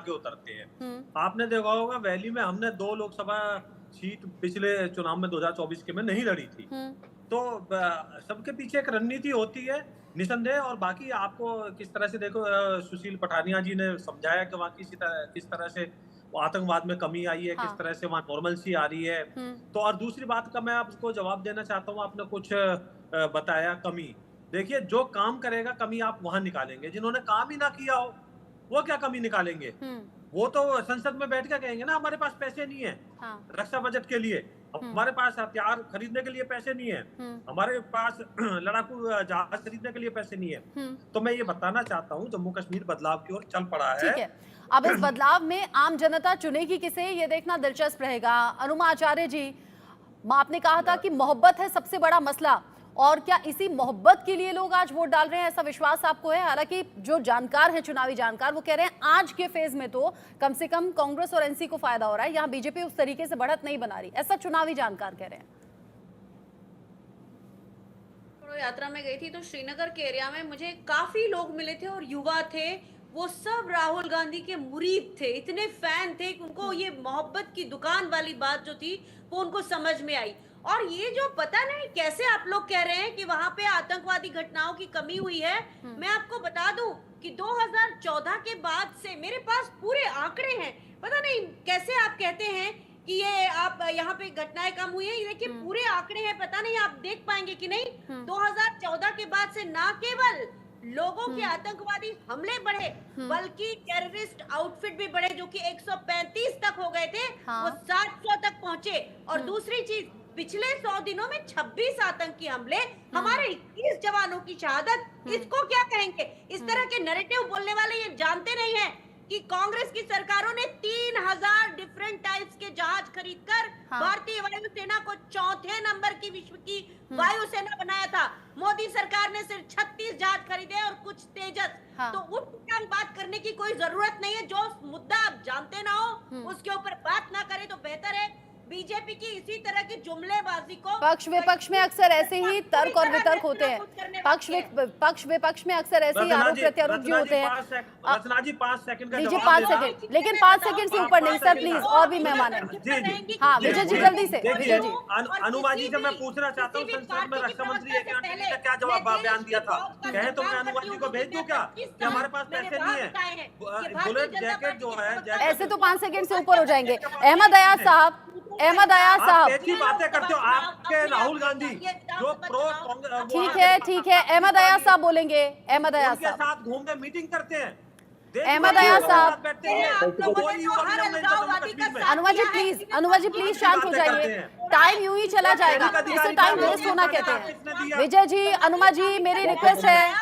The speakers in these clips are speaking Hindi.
के उतरते हैं। आपने देखा होगा वैली में हमने 2 लोकसभा सीट पिछले चुनाव में 2024 के में नहीं लड़ी थी। तो सबके पीछे एक रणनीति होती है निसंदेह। और बाकी आपको किस तरह से देखो सुशील पठानिया जी ने समझाया कि वहाँ किस तरह से आतंकवाद में कमी आई है, किस तरह से वहाँ नॉर्मलसी आ रही है। तो और दूसरी बात का मैं आपको जवाब देना चाहता हूँ, आपने कुछ बताया कमी। देखिए जो काम करेगा कमी आप वहां निकालेंगे, जिन्होंने काम ही ना किया हो वो क्या कमी निकालेंगे। वो तो संसद में बैठ के कहेंगे ना हमारे पास पैसे नहीं है रक्षा बजट के लिए, हमारे पास हथियार खरीदने के लिए पैसे नहीं है, हमारे पास लड़ाकू जहाज खरीदने के लिए पैसे नहीं है। तो मैं ये बताना चाहता हूँ जम्मू कश्मीर बदलाव की ओर चल पड़ा है। ठीक है, अब इस बदलाव में आम जनता चुनेगी किसे, ये देखना दिलचस्प रहेगा। अनुमा आचार्य जी, आपने कहा था कि मोहब्बत है सबसे बड़ा मसला, और क्या इसी मोहब्बत के लिए लोग आज वोट डाल रहे हैं, ऐसा विश्वास आपको है? हालांकि जो जानकार है, चुनावी जानकार, वो कह रहे हैं आज के फेज में तो कम से कम कांग्रेस और एनसी को फायदा हो रहा है, यहाँ बीजेपी उस तरीके से बढ़त नहीं बना रही, ऐसा चुनावी जानकार कह रहे हैं। यात्रा में गई थी तो श्रीनगर के एरिया में मुझे काफी लोग मिले थे और युवा थे, वो सब राहुल गांधी के मुरीद थे, इतने फैन थे कि उनको ये मोहब्बत की दुकान वाली बात जो थी वो उनको समझ में आई। और ये जो पता नहीं कैसे आप लोग कह रहे हैं कि वहां पे आतंकवादी घटनाओं की कमी हुई है, मैं आपको बता दूं कि 2014 के बाद से मेरे पास पूरे आंकड़े हैं। पता नहीं कैसे आप कहते हैं कि ये आप यहाँ पे घटनाएं कम हुई है, ये देखिए पूरे आंकड़े हैं, पता नहीं आप देख पाएंगे कि नहीं। 2014 के बाद से ना केवल लोगों के आतंकवादी हमले बढ़े, बल्कि टेररिस्ट आउटफिट भी बढ़े, जो कि 135 तक हो गए थे, वो 700 तक पहुंचे। और दूसरी चीज, पिछले 100 दिनों में 26 आतंकी हमले, हमारे 21 जवानों की शहादत, इसको क्या कहेंगे? इस तरह के नैरेटिव बोलने वाले ये जानते नहीं है कि कांग्रेस की सरकारों ने 3000 डिफरेंट टाइप्स के जहाज खरीदकर भारतीय वायुसेना को चौथे नंबर की विश्व की वायुसेना बनाया था। मोदी सरकार ने सिर्फ 36 जहाज खरीदे और कुछ तेजस। तो उठ कर बात करने की कोई जरूरत नहीं है। जो मुद्दा आप जानते ना हो उसके ऊपर बात ना करें तो बेहतर है। बीजेपी की इसी तरह की जुमलेबाजी को पक्ष विपक्ष में अक्सर ऐसे ही तर्क और वितर्क होते हैं, पक्ष विपक्ष में अक्सर ऐसे ही आरोप प्रत्यारोप भी होते हैं। रचना जी 5 सेकंड का दीजिए, जवाब 5 सेकंड, लेकिन 5 सेकंड से ऊपर नहीं सर, प्लीज, और भी मेहमान है। हाँ विजय जी, जल्दी से विजय जी। अनुमा जी से मैं पूछना चाहता हूँ, संसद में रक्षा मंत्री एक आंटी ने क्या जवाब बयान दिया था? कहे तो मैं अनुमा जी को भेज दूं क्या कि हमारे पास पैसे नहीं है? बुलेट जैकेट जो है, ऐसे तो 5 सेकंड से ऊपर हो जाएंगे। अहमद अयाज साहब, अहमद अयाज साहब, ऐसी बातें करते हो आपके राहुल गांधी जो प्रो ठीक है, अहमद अयाज साहब बोलेंगे। अहमद अयाज साहब के साथ घूम के मीटिंग करते हैं। अहमद अयाज साहब, अनुमा जी प्लीज शांत हो जाइए, टाइम यूं ही चला जाएगा, इसे टाइम वेस्ट होना कहते हैं। विजय जी, अनुमा जी, मेरी रिक्वेस्ट है,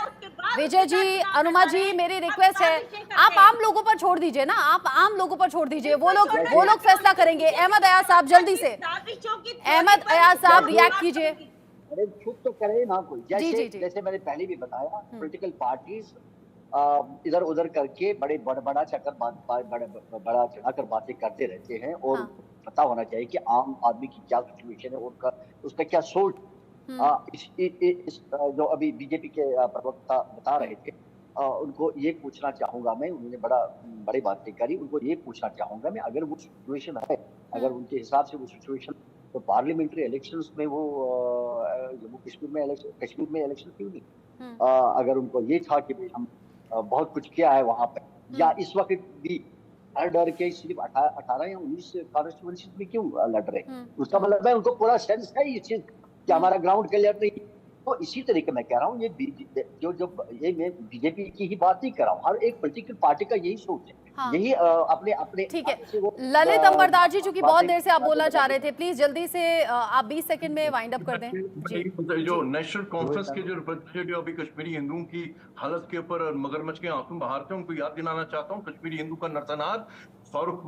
विजय जी, अनुमा जी, मेरी रिक्वेस्ट है, आप आम लोगों पर छोड़ दीजिए ना, आप आम लोगों पर छोड़ दीजिए, वो लोग फैसला करेंगे। अहमद अयाज साहब जल्दी से, अहमद अयाज साहब रिएक्ट कीजिए। अरे चुप तो करे ना कोई। जैसे मैंने पहले भी बताया, पॉलिटिकल पार्टीज इधर उधर करके बड़ा चढ़ाकर बातें करते रहते हैं, और पता होना चाहिए कि आम आदमी की क्या सिचुएशन है, उसका क्या सोच। जो अभी बीजेपी के प्रवक्ता बता रहे थे, उनको ये पूछना चाहूंगा मैं, उन्होंने बड़ी बातें करी, उनको ये पूछना चाहूंगा मैं, अगर वो सिचुएशन है, अगर उनके हिसाब से वो सिचुएशन, तो पार्लियामेंट्री इलेक्शंस में वो जम्मू कश्मीर में इलेक्शन क्यों नहीं? अगर उनको ये था कि हम बहुत कुछ किया है वहां पे, या इस वक्त भी डर के सिर्फ 18 या 19 कॉन्स्टिट्यूएंसी में क्यों लड़ रहे हैं? उसका मतलब है उनको पूरा सेंस है ये चीज कि हमारा ग्राउंड क्लियर नहीं। तो इसी तरीके मैं कह रहा हूँ, ये मैं बीजेपी की ही बात नहीं कर रहा हूँ, हर एक पॉलिटिकल पार्टी का यही सोच है। यही अपने ठीक है। ललित अंबरदास जी, चूंकि बहुत देर से आप बोलना चाह रहे थे, प्लीज जल्दी से आप 20 सेकंड में वाइंड अप कर दें। जो नेशनल कॉन्फ्रेंस के जो रिप्रेजेंटेटिव अभी कश्मीरी हिंदुओं की हालत के ऊपर मगरमच्छ के आंसू बहारते हैं, उनको याद दिलाना चाहता हूँ, कश्मीरी हिंदू का नरसंहार फारूक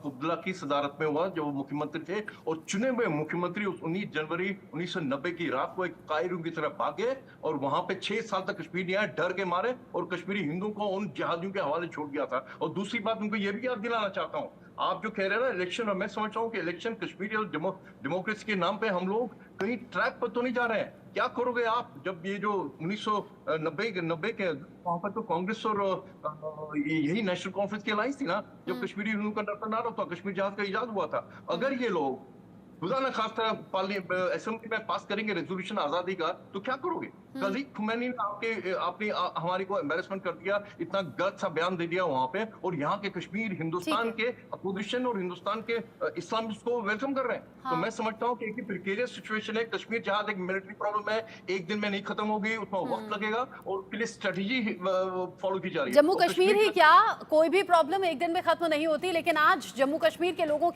अब्दुल्ला की सदारत में हुआ, जो वो मुख्यमंत्री थे, और चुने हुए मुख्यमंत्री उस 19 जनवरी 1990 की रात को एक कायरों की तरफ भागे और वहां पे 6 साल तक कश्मीर नहीं आए, डर के मारे, और कश्मीरी हिंदुओं को उन जिहादियों के हवाले छोड़ दिया था। और दूसरी बात उनको ये भी याद दिलाना चाहता हूँ, आप जो कह रहे हैं ना इलेक्शन, और मैं समझता हूँ कि इलेक्शन कश्मीरी और डेमोक्रेसी के नाम पे हम लोग कहीं ट्रैक पर तो नहीं जा रहे हैं? क्या करोगे आप जब ये जो 1990 के वहां पर तो कांग्रेस और यही नेशनल कॉन्फ्रेंस की अलायंस थी ना, जब कश्मीरी हिंदुओं का नरसंहार होता, कश्मीर जहाज का इजाद हुआ था। अगर ये लोग खुदा न खास्ता असेंबली में पास करेंगे रेजोल्यूशन आजादी का, तो क्या करोगे? कल ही खुमैनी ने हमारी को एम्बेरसमेंट कर दिया, इतना गलत सा बयान दे दिया वहां पे, और यहाँ के कश्मीर हिंदुस्तान के अपोजिशन और हिंदुस्तान के इस्लामिस्ट को वेलकम कर रहे हैं। हाँ। तो मैं समझता हूँ कि एक प्रिकेरियस सिचुएशन है। कश्मीर जहाज एक मिलिट्री प्रॉब्लम है, एक दिन में नहीं खत्म होगी, उसमें वक्त लगेगा, और उसके लिए स्ट्रेटेजी फॉलो की जा रही है। जम्मू कश्मीर ही क्या, कोई भी प्रॉब्लम एक दिन में खत्म नहीं होती, लेकिन आज जम्मू कश्मीर के लोगों के